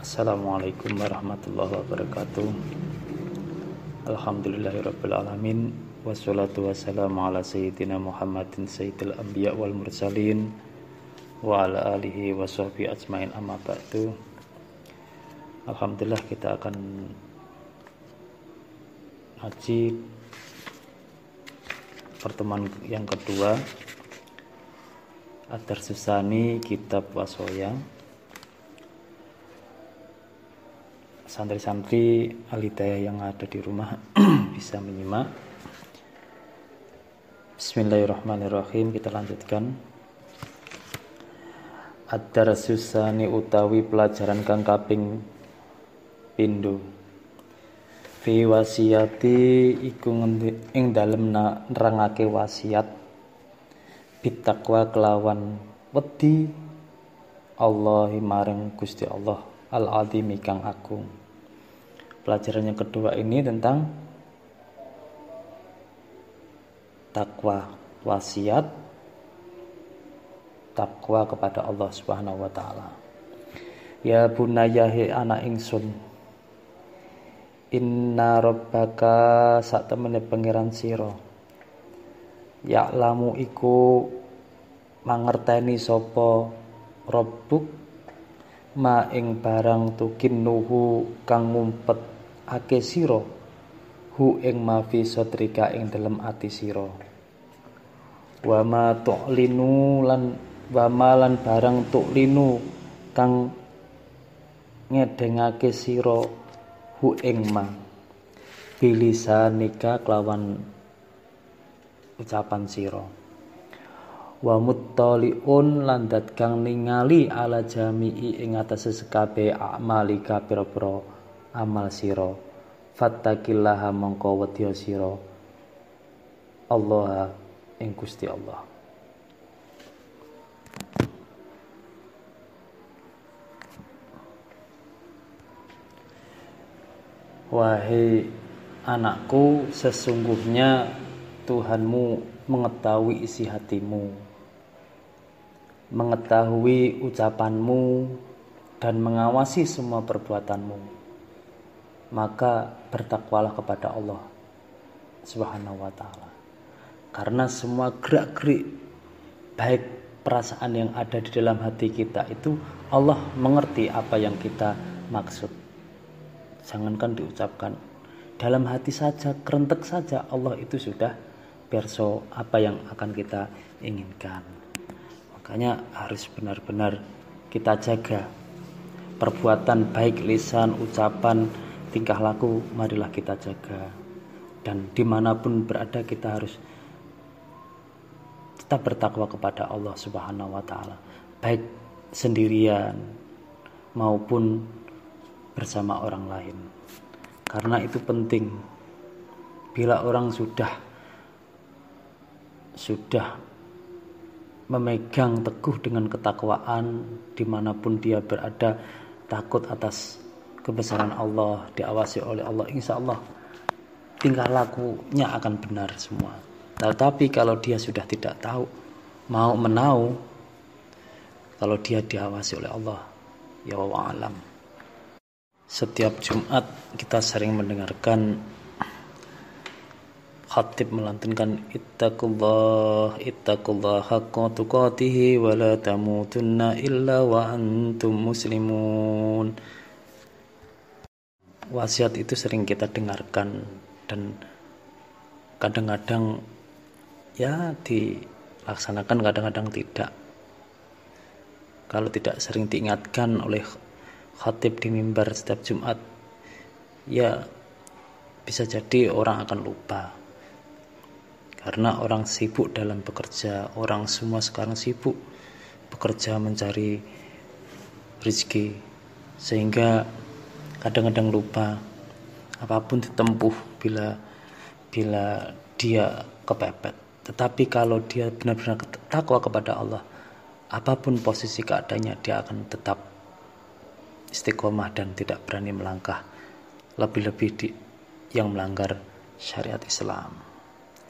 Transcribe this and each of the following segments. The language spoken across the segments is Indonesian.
Assalamualaikum warahmatullahi wabarakatuh. Alhamdulillahirabbil alamin wassalatu wassalamu ala sayyidina Muhammadin sayyidil anbiya wal mursalin wa ala alihi wa sahbihi ajmain, amma ba'du. Alhamdulillah, kita akan ngaji pertemuan yang kedua Ad-Darsus Tsani Kitab Wasoya. Santri-santri Al-Hidayah yang ada di rumah bisa menyimak. Bismillahirrahmanirrahim. Kita lanjutkan. Ad-Darsus Tsani utawi pelajaran kang kaping pindho. Fi wasiyati iku ing dalem nerangake wasiat bitakwa kelawan wedi Allahi maring Gusti Allah al-azimi kang agung. Pelajaran yang kedua ini tentang takwa, wasiat takwa kepada Allah Subhanahu wa taala. Ya bunayya he anak ingsun, inna rabbaka sak temene pangeran sira ya'lamu iku mangerteni sapa rabbuk ma ing barang tukinnuhu kang ngumpet ake sira hu ing mafi sotrika ing dalem ati sira wa ma tu'linu lan barang tu'linu kang ngedengake sira hu ing ma bilisanika kelawan ucapan sira wa muttaliun lan dat kang ningali ala jami'i ing atase sekabeh amalika pira-pira amal sira fattaqillaha mongko wedya sira Allah ing Gusti Allah. Wahai anakku, sesungguhnya Tuhanmu mengetahui isi hatimu, mengetahui ucapanmu, dan mengawasi semua perbuatanmu. Maka bertakwalah kepada Allah Subhanahu wa ta'ala. Karena semua gerak-gerik baik perasaan yang ada di dalam hati kita itu Allah mengerti apa yang kita maksud. Jangankan diucapkan, dalam hati saja, kerentek saja Allah itu sudah perso apa yang akan kita inginkan. Makanya harus benar-benar kita jaga perbuatan baik lisan, ucapan, tingkah laku, marilah kita jaga. Dan dimanapun berada kita harus tetap bertakwa kepada Allah Subhanahu wa ta'ala, baik sendirian maupun bersama orang lain. Karena itu penting. Bila orang sudah memegang teguh dengan ketakwaan, dimanapun dia berada, takut atas kebesaran Allah, diawasi oleh Allah, insya Allah tingkah lakunya akan benar semua. Tetapi kalau dia sudah tidak tahu, mau menau, kalau dia diawasi oleh Allah, ya wallahu alam. Setiap Jumat kita sering mendengarkan khatib melantunkan ittaqullah haqqa tuqatih wa la tamutunna illa wa antum muslimun. Wasiat itu sering kita dengarkan dan kadang-kadang ya dilaksanakan, kadang-kadang tidak. Kalau tidak sering diingatkan oleh khatib di mimbar setiap Jumat, ya bisa jadi orang akan lupa. Karena orang sibuk dalam bekerja, orang semua sekarang sibuk bekerja mencari rezeki, sehingga kadang-kadang lupa apapun ditempuh bila dia kepepet. Tetapi kalau dia benar-benar takwa kepada Allah, apapun posisi keadaannya dia akan tetap istiqomah dan tidak berani melangkah lebih-lebih yang melanggar syariat Islam.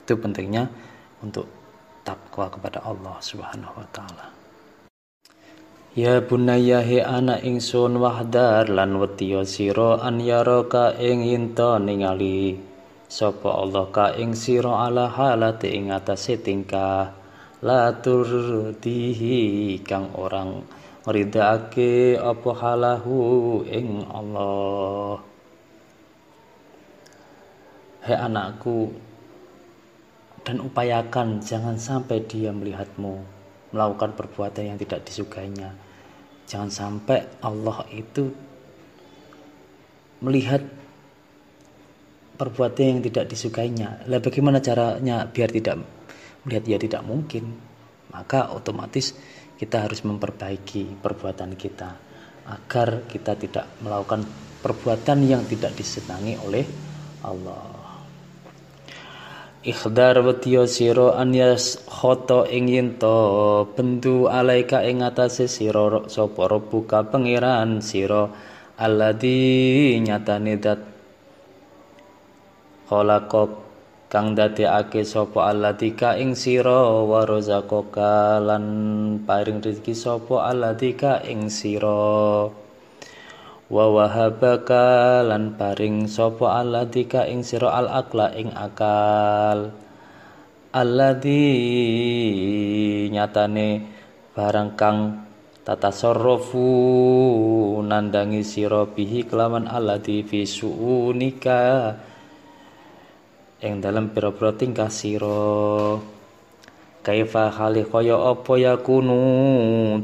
Itu pentingnya untuk takwa kepada Allah Subhanahu wa taala. Ya bunayya he anak ingsun wahdar lan wetiya sira an yaraka ing hinta ningali sapa Allah ka ing sira ala halate ing atase tingkah la turdihi kang orang ngridakake apa halahu ing Allah. Hai anakku, dan upayakan jangan sampai dia melihatmu melakukan perbuatan yang tidak disukainya. Jangan sampai Allah itu melihat perbuatan yang tidak disukainya. Lah bagaimana caranya biar tidak melihat? Ya tidak mungkin. Maka otomatis kita harus memperbaiki perbuatan kita agar kita tidak melakukan perbuatan yang tidak disenangi oleh Allah. Ikhdar wetiya sira an yaskhata ing yen to bendu alaika ing atase sira sapa rabbuka pangeran sira alladzi nyatane dat khalaqak kang dadekake sapa alladzi ka ing sira wa razaqaka lan paring rezeki sapa alladzi ka ing sira wa wahabaka lan paring sapa alladzi ka ing sira al aqla ing akal alladzi nyatane barang kang tatasarrufu nandangi sira bihi kelawan alladzi fi suunika ing dalem pira-pira tingkah sira kaifa hali kaya apa yakunu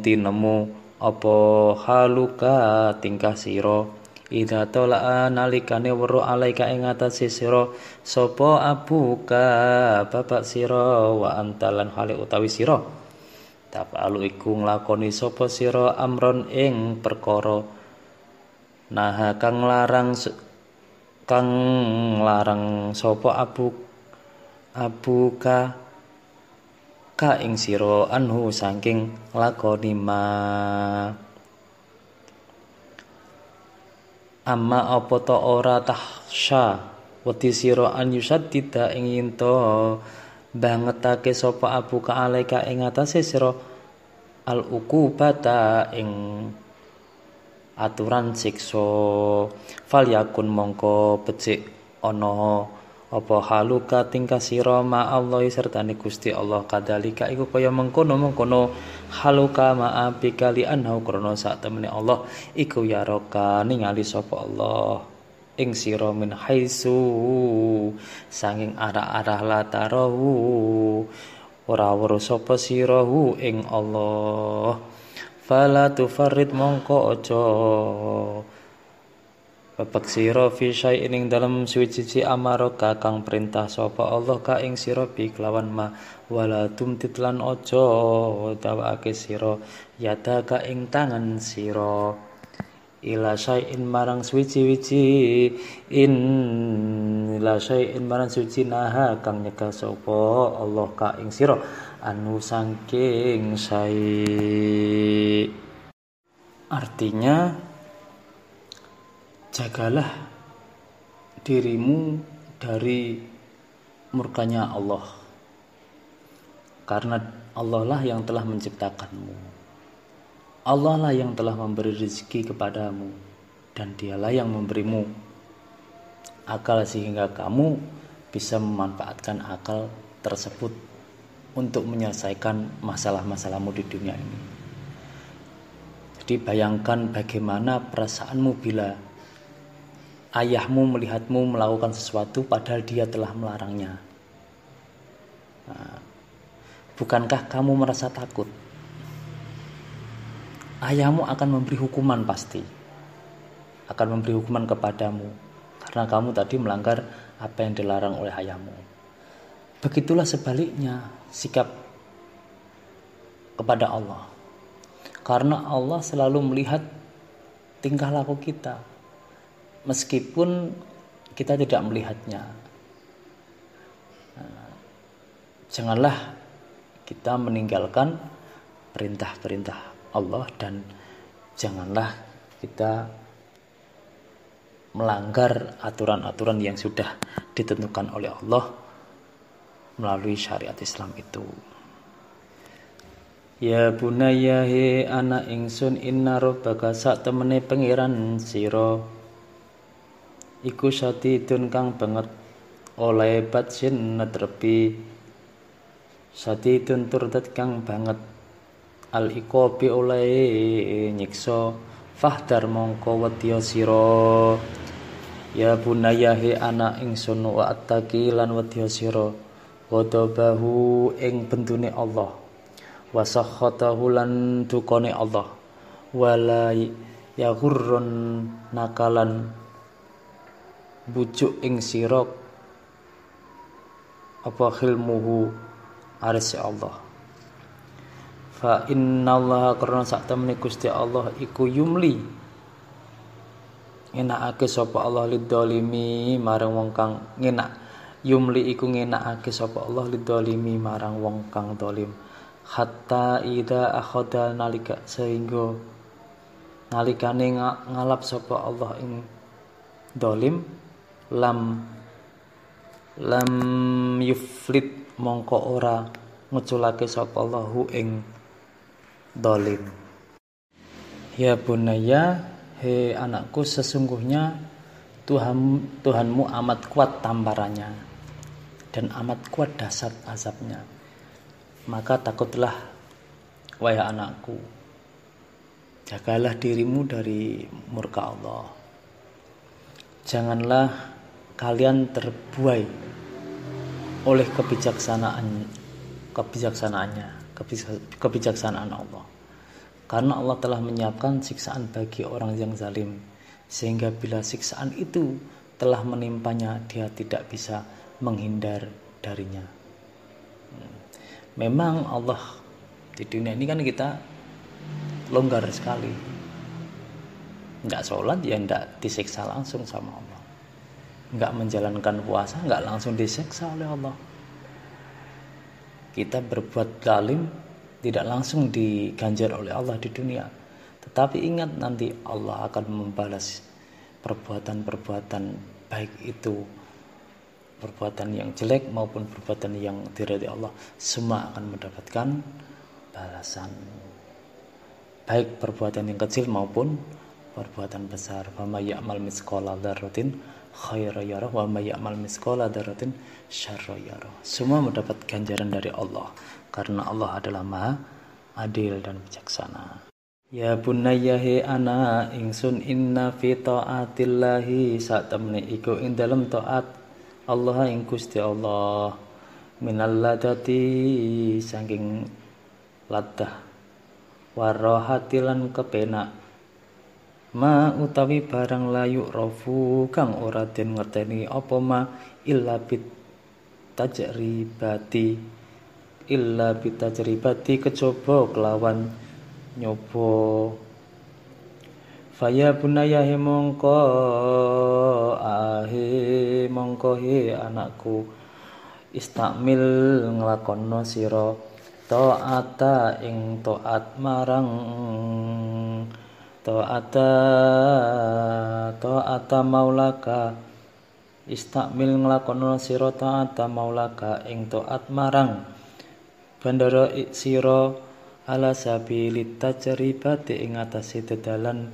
tinemu apa haluka tingkah sira idza tala nalikane weruh alaika ing atase sira sapa abuka bapak sira wa antalan hale utawi sira tapalu iku nglakoni sapa sira amron ing perkara nah kang larang sapa abuka ka ing sira anhu saking lakoni ma amma apa ta ora tahsya wedi sira an yusaddida ing ento bangetake sapa abuka alaika ing atase sira al uqubata ing aturan siksa fal yakun mongko becik ana apa haluka tingkah sira ma Allah sertane Gusti Allah kadalika iku kaya mengkono haluka ma bikali anhu krana sak temene Allah iku yaraka ningali sapa Allah ing sira min haitsu sanging arah-arah latarahu ora weruh sapa sirahu ing Allah fala tufarrid mongko aja Bapak sira fi syai'in ing dalem suci amaro kakang perintah sapa Allah ka ing sira bi kelawan ma wala tumtit lan aja dawake sira yada ka ing tangan sira ila syai'in marang suci-wici ila syai'in marang suci naha kang nyegah sapa Allah ka ing sira anu saking syai'. Artinya jagalah dirimu dari murkanya Allah, karena Allah lah yang telah menciptakanmu, Allah lah yang telah memberi rezeki kepadamu, dan dialah yang memberimu akal sehingga kamu bisa memanfaatkan akal tersebut untuk menyelesaikan masalah-masalahmu di dunia ini. Jadi bayangkan bagaimana perasaanmu bila ayahmu melihatmu melakukan sesuatu padahal dia telah melarangnya. Nah, bukankah kamu merasa takut? Ayahmu akan memberi hukuman pasti. Akan memberi hukuman kepadamu karena kamu tadi melanggar apa yang dilarang oleh ayahmu. Begitulah sebaliknya sikap kepada Allah. Karena Allah selalu melihat tingkah laku kita, meskipun kita tidak melihatnya. Janganlah kita meninggalkan perintah-perintah Allah dan janganlah kita melanggar aturan-aturan yang sudah ditentukan oleh Allah melalui syariat Islam itu. Ya bunaya he anak ingsun inna rabbaka sak temene pangeran sira iku satidun kang banget oleh batsin netrepi satidun turdat kang banget al iqabi oleh nyiksa fahdar mongko wedya sira ya bunaya he anak ingsun wa attaqi lan wedya sira wadabahu ing bentune Allah wasakhatahu lan dukane Allah wala yaghurrun nakalan bujuk ing sira apa khilmuhu arsi Allah fa innallaha karena sak temene Gusti Allah iku yumli ngenakake sapa Allah lidzalimi marang wong kang ngenak yumli iku ngenakake sapa Allah lidzalimi marang wong kang zalim hatta ida akhadha nalika sehingga nalikane ngalap sapa Allah ing zalim lam yuflit mongko ora ngeculake sapa Allah hu ing zalim ya bunaya he anakku sesungguhnya Tuhanmu amat kuat tamparannya dan amat kuat dahsyat azabnya. Maka takutlah wahai anakku, jagalah dirimu dari murka Allah. Janganlah kalian terbuai oleh kebijaksanaan Allah. Karena Allah telah menyiapkan siksaan bagi orang yang zalim, sehingga bila siksaan itu telah menimpanya, dia tidak bisa menghindar darinya. Memang Allah di dunia ini kan kita longgar sekali. Enggak sholat ya enggak disiksa langsung sama Allah. Enggak menjalankan puasa enggak langsung disiksa oleh Allah. Kita berbuat zalim tidak langsung diganjar oleh Allah di dunia. Tetapi ingat nanti Allah akan membalas perbuatan-perbuatan baik itu, perbuatan yang jelek maupun perbuatan yang diridhai Allah, semua akan mendapatkan balasan, baik perbuatan yang kecil maupun perbuatan besar. Wa may ya'mal mithqala dzarratin khairan yarah wa may ya'mal mithqala dzarratin syarran yarah. Semua mendapat ganjaran dari Allah karena Allah adalah Maha adil dan bijaksana. Ya bunayya he ana ingsun inna fi taatillahi sak temene iku ing dalem taat Allah ing Gusti Allah minal ladati saking latah warahati lan kepenak ma utawi barang layu rofu kang ora den ngerteni apa ma illa bit tajribati kejaba kelawan nyoba Faya bunaya he mongko he anakku istakmil nglakono sira taata ing taat marang taata maulaka istakmil nglakono sira taata maulaka ing taat marang bandara sira ala sabilit tajribati ing atase dedalan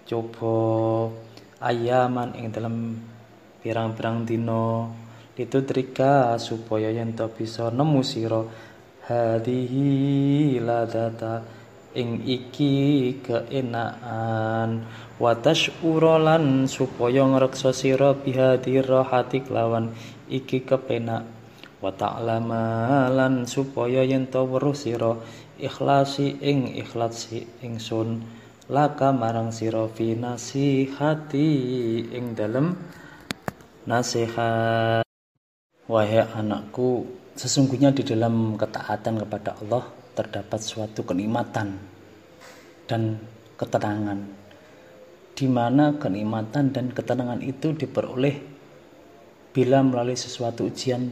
coba ayaman ing dalam pirang-pirang dina ditudrika supaya yen to bisa nemu sira hadhihi ladata ing iki keenaan watash urolan supaya ngreksa sira bihadirahati lawan iki kepenak wa ta'lamalan supaya yen to weruh sira ikhlasi ing ikhlasi ingsun laka marang sira fi nasihati ing dalem nasihat. Wahai anakku, sesungguhnya di dalam ketaatan kepada Allah terdapat suatu kenikmatan dan ketenangan, di mana kenikmatan dan ketenangan itu diperoleh bila melalui sesuatu ujian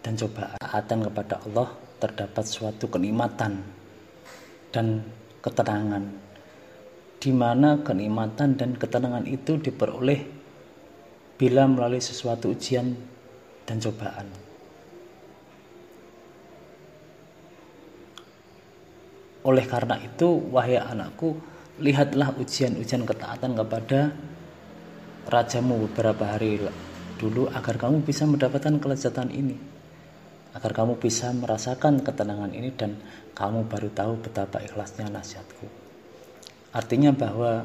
dan cobaan. Ketaatan kepada Allah terdapat suatu kenikmatan dan ketenangan, di mana kenikmatan dan ketenangan itu diperoleh bila melalui sesuatu ujian dan cobaan. Oleh karena itu, wahai anakku, lihatlah ujian-ujian ketaatan kepada rajamu beberapa hari dulu agar kamu bisa mendapatkan kelezatan ini, agar kamu bisa merasakan ketenangan ini dan kamu baru tahu betapa ikhlasnya nasihatku. Artinya bahwa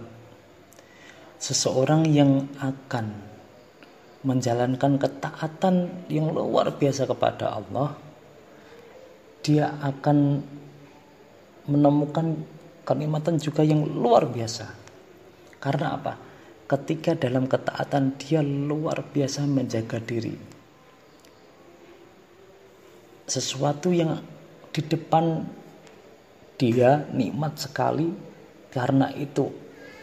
seseorang yang akan menjalankan ketaatan yang luar biasa kepada Allah, dia akan menemukan kenikmatan juga yang luar biasa. Karena apa? Ketika dalam ketaatan dia luar biasa menjaga diri. Sesuatu yang di depan dia nikmat sekali, karena itu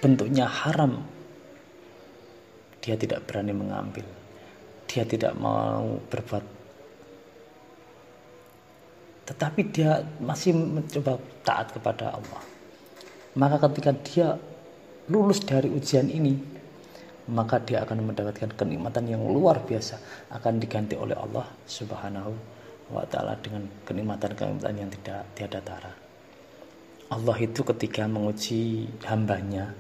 bentuknya haram, dia tidak berani mengambil, dia tidak mau berbuat, tetapi dia masih mencoba taat kepada Allah. Maka ketika dia lulus dari ujian ini, maka dia akan mendapatkan kenikmatan yang luar biasa, akan diganti oleh Allah Subhanahu wa ta'ala dengan kenikmatan-kenikmatan yang tidak tiada tara. Allah itu ketika menguji hambanya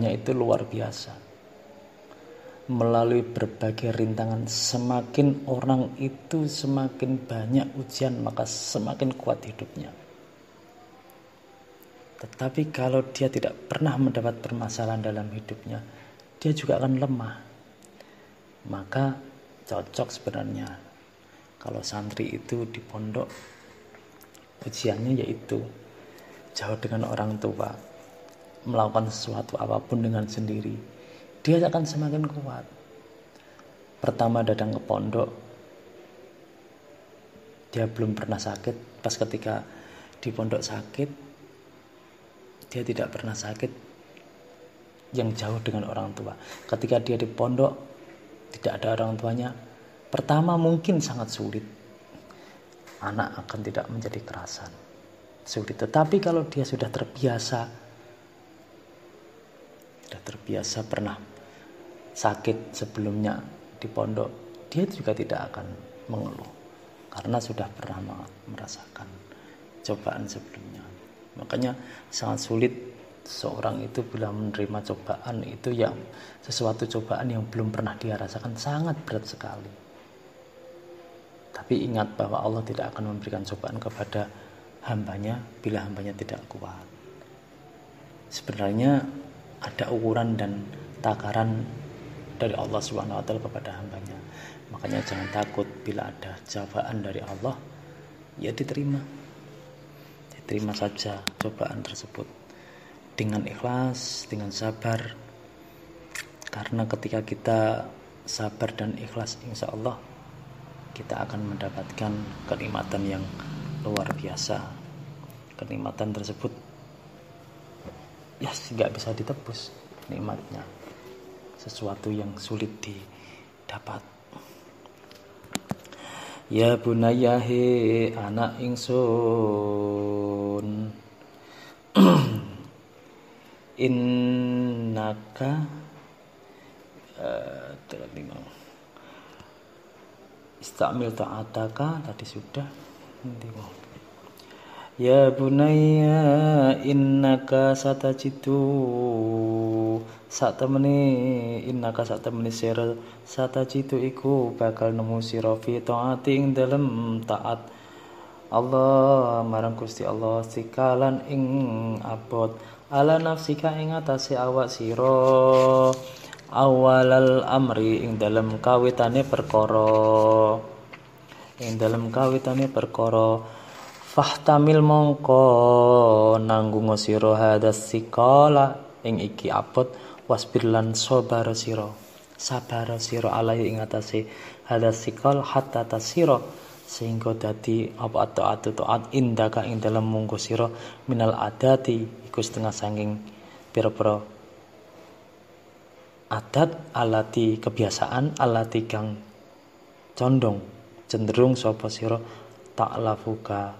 itu luar biasa. Melalui berbagai rintangan, semakin orang itu semakin banyak ujian, maka semakin kuat hidupnya. Tetapi kalau dia tidak pernah mendapat permasalahan dalam hidupnya, dia juga akan lemah. Maka cocok sebenarnya kalau santri itu di pondok, ujiannya yaitu jauh dengan orang tua, melakukan sesuatu apapun dengan sendiri, dia akan semakin kuat. Pertama datang ke pondok, dia belum pernah sakit. Pas ketika di pondok sakit, dia tidak pernah sakit yang jauh dengan orang tua. Ketika dia di pondok tidak ada orang tuanya, pertama mungkin sangat sulit, anak akan tidak menjadi kerasan, sulit. Tetapi kalau dia sudah terbiasa pernah sakit sebelumnya di pondok, dia juga tidak akan mengeluh karena sudah pernah merasakan cobaan sebelumnya. Makanya sangat sulit seorang itu bila menerima cobaan itu, yang sesuatu cobaan yang belum pernah dia rasakan, sangat berat sekali. Tapi ingat bahwa Allah tidak akan memberikan cobaan kepada hambanya bila hambanya tidak kuat. Sebenarnya ada ukuran dan takaran dari Allah Subhanahu wa ta'ala kepada hambanya. Makanya jangan takut bila ada cobaan dari Allah, ya diterima saja cobaan tersebut dengan ikhlas, dengan sabar. Karena ketika kita sabar dan ikhlas, insya Allah kita akan mendapatkan kenikmatan yang luar biasa. Kenikmatan tersebut ya nggak bisa ditebus nikmatnya, sesuatu yang sulit didapat. Ya bunayya he anak ingsun, innaka istamil ta'ataka tadi sudah. Ya bunayya innaka satajidu innaka sira satajidu iku bakal nemu sira fi taati ing dalem taat Allah marang Gusti Allah, sikalan ing abot ala nafsika ing atase awak sira, awalal amri ing dalem kawitane perkara, fahtamil mongko nanggung sira hadas sikala ing iki abot, wasbir lan sabar sira alai ing atase hadas sikal hatta tasira sehingga dadi apa taat indaka ing dalem munggo sira minal adati iku setengah saking pira-pira adat alati kebiasaan alati kang condong cenderung sapa sira ta'lafuka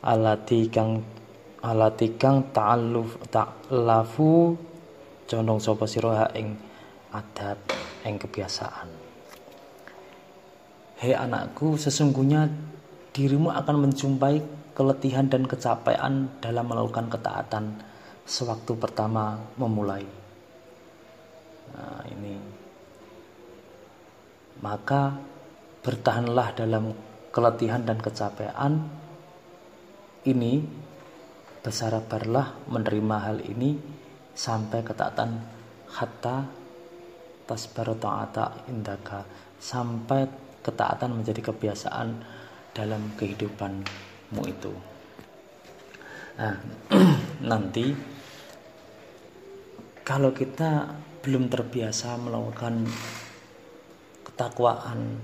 alati kang ta'lafu condong sapa sira ing adat ing kebiasaan. Hei anakku, sesungguhnya dirimu akan menjumpai keletihan dan kecapean dalam melakukan ketaatan sewaktu pertama memulai. Nah, ini. Maka bertahanlah dalam keletihan dan kecapean ini, bersabarlah menerima hal ini sampai ketaatan hatta tasbaru ta'ata indaka, sampai ketaatan menjadi kebiasaan dalam kehidupanmu itu. Nah, nanti kalau kita belum terbiasa melakukan ketakwaan,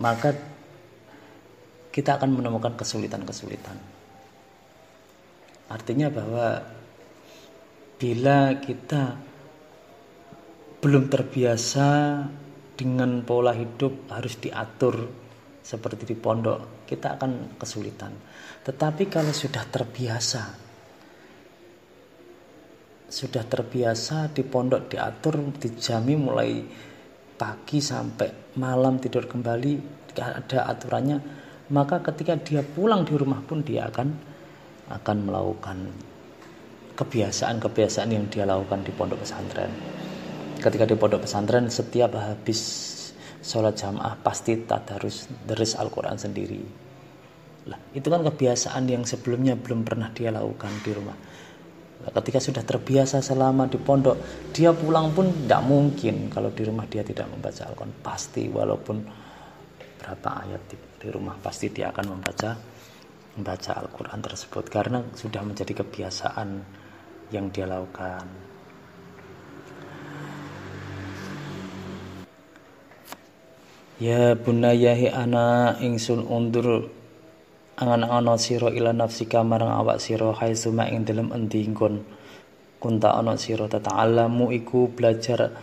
maka kita akan menemukan kesulitan-kesulitan. Artinya bahwa bila kita belum terbiasa dengan pola hidup harus diatur seperti di pondok, kita akan kesulitan. Tetapi kalau sudah terbiasa di pondok diatur, dijami mulai pagi sampai malam tidur kembali, ada aturannya, maka ketika dia pulang di rumah pun dia akan melakukan kebiasaan-kebiasaan yang dia lakukan di pondok pesantren. Ketika di pondok pesantren setiap habis sholat jamaah pasti tadarus deres Al-Quran sendiri. Lah, itu kan kebiasaan yang sebelumnya belum pernah dia lakukan di rumah. Nah, ketika sudah terbiasa selama di pondok, dia pulang pun tidak mungkin kalau di rumah dia tidak membaca Al-Quran. Pasti walaupun berapa ayat di rumah pasti dia akan membaca Al-Quran tersebut, karena sudah menjadi kebiasaan yang dia lakukan. Ya bunayahi ana ingsun undur angan-angan sira ila nafsika marang awak sira haitsuma ing dalem endi nggon kunta ana sira tata'allamu iku belajar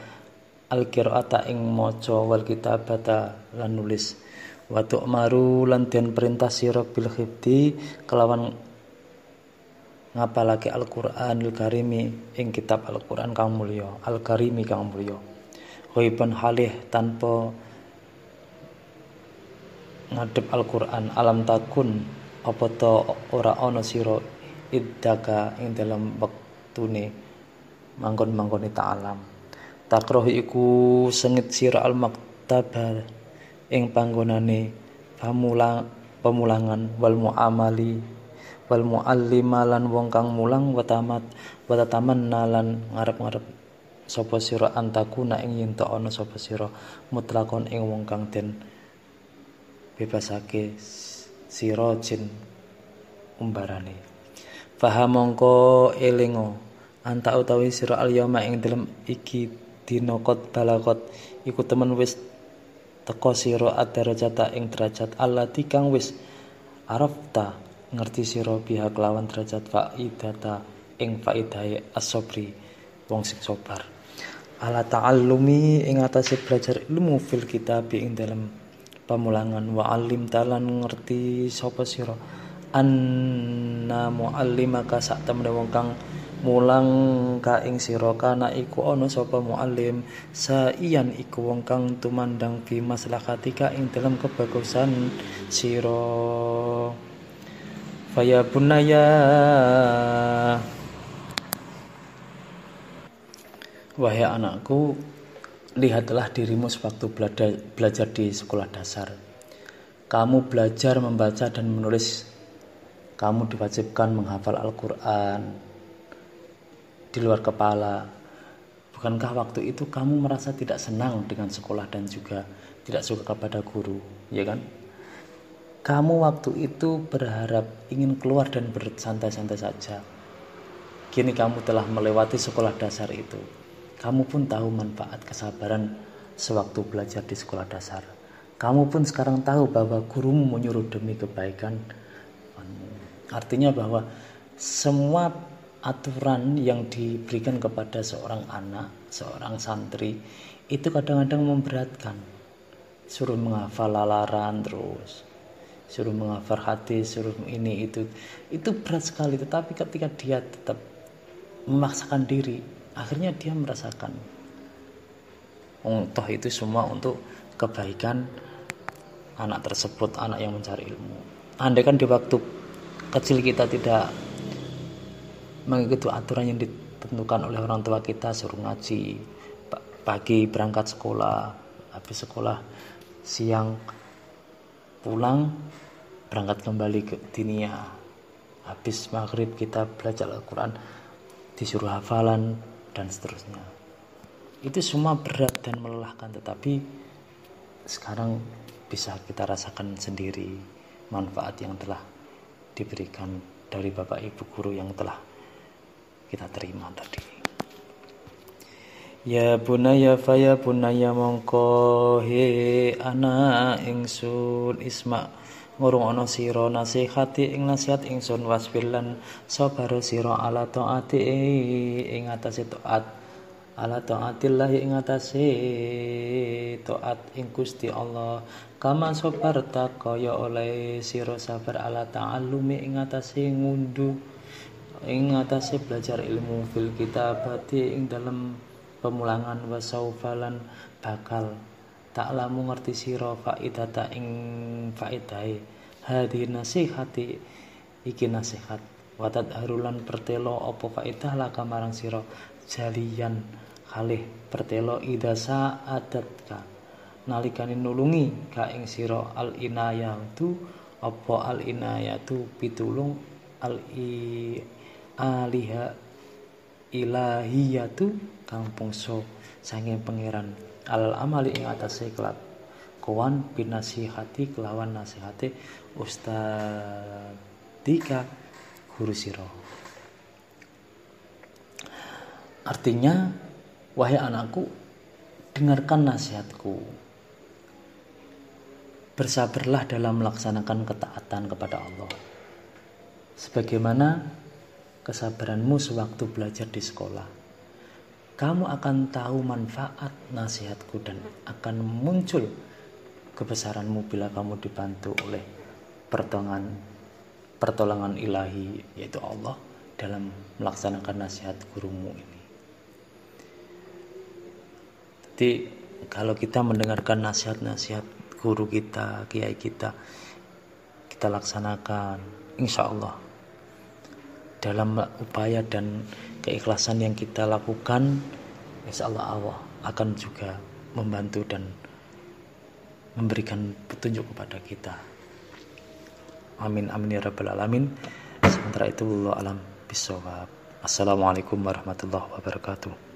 al-qira'ata ing maca wal kitabata lan nulis wa tu'maru lan den perintah sira bil khifdi kelawan ngapalake Al-Qur'anul Karimi ing kitab Al-Qur'an kang mulya Al-Karimi kang mulya ghaiban halih tanpa ngadep Al-Qur'an alam takun apa ta ora ana sira iddaka ing dalam wektune mangkon-mangkone ta'alam takroh iku sengit sira al-maktabah ing panggonane pemulangan wal muamali wal muallima lan wong kang mulang watatamanna lan ngarep-ngarep sapa sira antakuna ing yen ta ana sapa sira mutlakon ing wong kang den bebasake sira jin umbarane. Faham mongko elingo anta utawi sira al-yauma ing dalem iki dina qad balakot iku temen wis teka sira ad-darajata ing derajat allati kang wis arafta ngerti sira biha kelawan derajat faidata ing faidahe as-sabri wong sing sabar. Ala ta'allumi ing atase belajar ilmu fil kitab ing dalem pamulangan wa alim talan ngerti sapa sira anna muallimaka sak temene wong kang mulang ka ing sira kana iku ana sapa muallim saiyan iku wong kang tumandang bi maslahatika ing dalam kebagusan sira faya bunaya wahai anakku, lihatlah dirimu sewaktu belajar di sekolah dasar. Kamu belajar membaca dan menulis. Kamu diwajibkan menghafal Al-Quran di luar kepala. Bukankah waktu itu kamu merasa tidak senang dengan sekolah dan juga tidak suka kepada guru, ya kan? Kamu waktu itu berharap ingin keluar dan bersantai-santai saja. Kini kamu telah melewati sekolah dasar itu. Kamu pun tahu manfaat kesabaran sewaktu belajar di sekolah dasar. Kamu pun sekarang tahu bahwa gurumu menyuruh demi kebaikan. Artinya bahwa semua aturan yang diberikan kepada seorang anak, seorang santri, itu kadang-kadang memberatkan. Suruh menghafal lalaran terus, suruh menghafal hadis, suruh ini itu berat sekali. Tetapi ketika dia tetap memaksakan diri, akhirnya dia merasakan toh itu semua untuk kebaikan anak tersebut anak yang mencari ilmu. Andai kan di waktu kecil kita tidak mengikuti aturan yang ditentukan oleh orang tua kita, suruh ngaji, pagi berangkat sekolah, habis sekolah siang pulang berangkat kembali ke dinia, habis maghrib kita belajar Al-Quran, disuruh hafalan dan seterusnya. Itu semua berat dan melelahkan, tetapi sekarang bisa kita rasakan sendiri manfaat yang telah diberikan dari Bapak Ibu guru yang telah kita terima tadi. Ya bunaya faya bunaya mongko he anak ingsun isma ngurungono sira nasihati ing nasihat ingsun wasbilan sabar sira ala taati ing atase taat ala taatillah ing atase taat ing Gusti Allah kama sabarta kaya oleh sira sabar ala ta'allumi ing atase ngunduh ing atase belajar ilmu fil kitabati ing dalam pemulangan wasaufalan bakal ta'lamu ngerti sira faidata ing faidai hadi nasihati iki nasihat watat harulan pertelo apa faidah laka marang sira jalian kalih pertelo idasa adatka nalikane nulungi ka ing sira al inayatu apa al inayatu pitulung al aliha ilahiyatu kang pungso sanging pangeran alal amali ing atase kelakuan binasihati kelawan nasihate ustadika guru sira. Artinya, wahai anakku, dengarkan nasihatku. Bersabarlah dalam melaksanakan ketaatan kepada Allah. Sebagaimana kesabaranmu sewaktu belajar di sekolah. Kamu akan tahu manfaat nasihatku dan akan muncul kebesaranmu bila kamu dibantu oleh pertolongan ilahi yaitu Allah dalam melaksanakan nasihat gurumu ini. Jadi kalau kita mendengarkan nasihat-nasihat guru kita, kiai kita laksanakan, insya Allah dalam upaya dan keikhlasan yang kita lakukan, insya Allah akan juga membantu dan memberikan petunjuk kepada kita. Amin amin ya rabbal alamin. Sementara itu wallahu alam bisawab. Assalamualaikum warahmatullahi wabarakatuh.